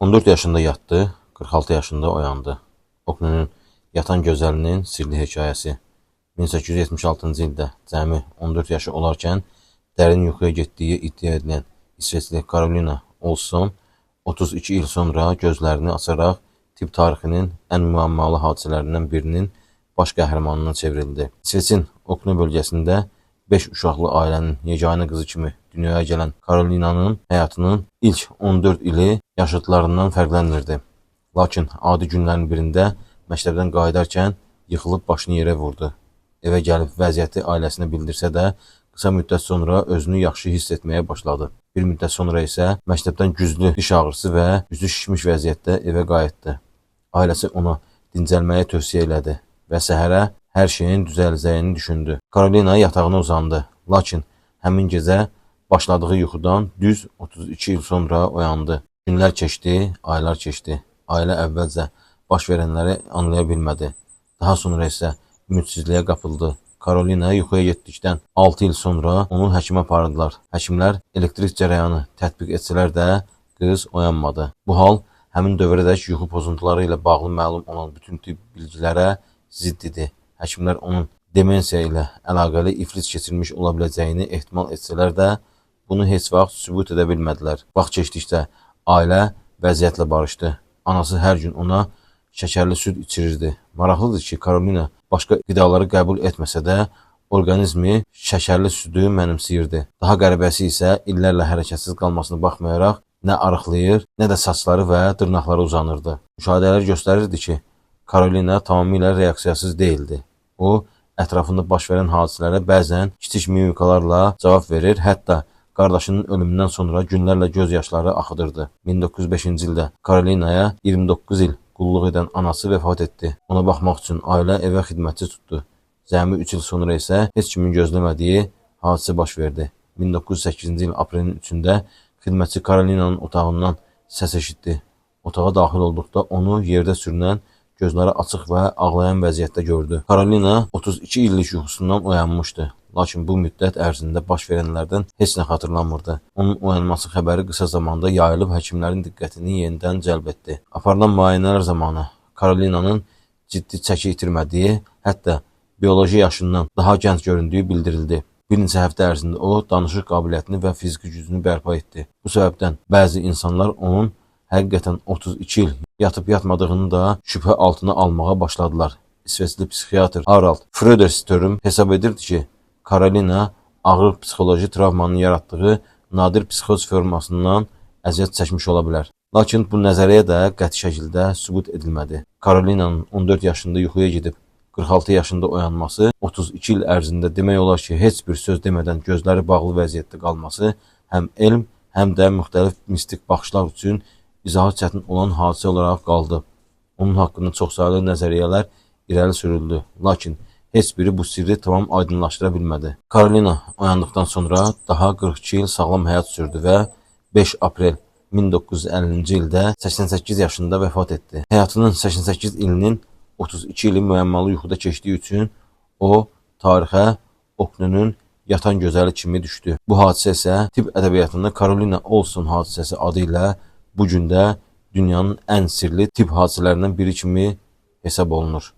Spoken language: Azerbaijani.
14 yaşında yatdı, 46 yaşında oyandı. Oknunun Yatan Gözəlinin sirli hekayəsi. 1876-cı ildə cəmi 14 yaşı olarkən dərin yuxuya getdiyi iddia edilən İsveçli Karolina Olsson 32 il sonra gözlərini açaraq tibb tarixinin ən müəmmalı hadisələrindən birinin baş qəhrəmanına çevrildi. İsveçin Oknu bölgəsində 5 uşaqlı ailənin yeganə qızı kimi dünyaya gələn Karolinanın həyatının ilk 14 ili yaşıtlarından fərqlənmirdi. Lakin adi günlərin birində məktəbdən qayıdarkən yıxılıb başını yerə vurdu. Evə gəlib vəziyyəti ailəsinə bildirsə də, qısa müddət sonra özünü yaxşı hiss etməyə başladı. Bir müddət sonra isə məktəbdən güclü diş ağrısı və üzü şişmiş vəziyyətdə evə qayıtdı. Ailəsi ona dincəlməyi tövsiyə elədi və səhərə hər şeyin düzələcəyini düşündü. Karolina yatağına uzandı, lakin həmin gecə başladığı yuxudan düz 32 il sonra oyandı. Günlər keçdi, aylar keçdi. Ailə əvvəlcə baş verənləri anlaya bilmədi. Daha sonra isə ümidsizliyə qapıldı. Karolina yuxuya getdikdən 6 il sonra onu həkimə apardılar. Həkimlər elektrik cərəyanı tətbiq etsələr də qız oyanmadı. Bu hal həmin dövrədək yuxu pozuntuları ilə bağlı məlum olan bütün tibb bilgilərə zidd idi. Həkimlər onun demensiya ilə əlaqəli iflic keçirmiş ola biləcəyini ehtimal etsələr də bunu heç vaxt sübut edə bilmədilər. Vaxt keçdikcə ailə vəziyyətlə barışdı. Anası hər gün ona şəkərli süd içirirdi. Maraqlıdır ki, Karolina başqa qidaları qəbul etməsə də orqanizmi şəkərli südü mənimsəyirdi. Daha qəribəsi isə illərlə hərəkətsiz qalmasına baxmayaraq nə arıqlayır, nə də saçları və dırnaqları uzanırdı. Müşahidələr göstərirdi ki, Karolina tamamilə reaksiyasız deyildi. O, ətrafında baş verən hadisələrə bəzən kiçik mimikalarla cavab verir, hətta qardaşının ölümündən sonra günlərlə göz yaşları axıdırdı. 1905-ci ildə Karolinaya 29 il qulluq edən anası vəfat etdi. Ona baxmaq üçün ailə evə xidmətçi tutdu. Cəmi 3 il sonra isə heç kimin gözləmədiyi hadisə baş verdi. 1908-ci il aprelin 3-də xidmətçi Karolinanın otağından səs eşitdi. Otağa daxil olduqda onu yerdə sürünən, gözləri açıq və ağlayan vəziyyətdə gördü. Karolina 32 illik yuxusundan oyanmışdı. Lakin bu müddət ərzində baş verənlərdən heç nə xatırlamırdı. Onun oyanması xəbəri qısa zamanda yayılıb həkimlərin diqqətini yenidən cəlb etdi. Aparılan müayinələr zamanı Karolinanın ciddi çəki itirmədiyi, hətta bioloji yaşından daha gənc göründüyü bildirildi. Bir neçə həftə ərzində o, danışıq qabiliyyətini və fiziki gücünü bərpa etdi. Bu səbəbdən bəzi insanlar onun həqiqətən 32 il yatıb yatmadığını da şübhə altına almağa başladılar. İsveçli psixiatr Harald Fröderström hesab edirdi ki, Karolina ağır psixoloji travmanın yaratdığı nadir psixoz formasından əziyyət çəkmiş ola bilər. Lakin bu nəzəriyyə də qəti şəkildə sübut edilmədi. Karolinanın 14 yaşında yuxuya gedib 46 yaşında oyanması, 32 il ərzində demək olar ki, heç bir söz demədən gözləri bağlı vəziyyətdə qalması həm elm, həm də müxtəlif mistik baxışlar üçün izahı çətin olan hadisə olaraq qaldı. Onun haqqında çoxsaylı nəzəriyyələr irəli sürüldü, lakin heç biri bu sirri tamam aydınlaşdıra bilmədi. Karolina oyandıqdan sonra daha 42 il sağlam həyat sürdü və 5 aprel 1950-ci ildə 88 yaşında vəfat etdi. Həyatının 88 ilinin 32 ili müəmmalı yuxuda keçdiyi üçün o, tarixə Oknunun Yatan Gözəli kimi düşdü. Bu hadisə isə tibb ədəbiyyatında Karolina Olsson hadisəsi adı ilə bu gün də dünyanın ən sirli tibb hadisələrindən biri kimi hesab olunur.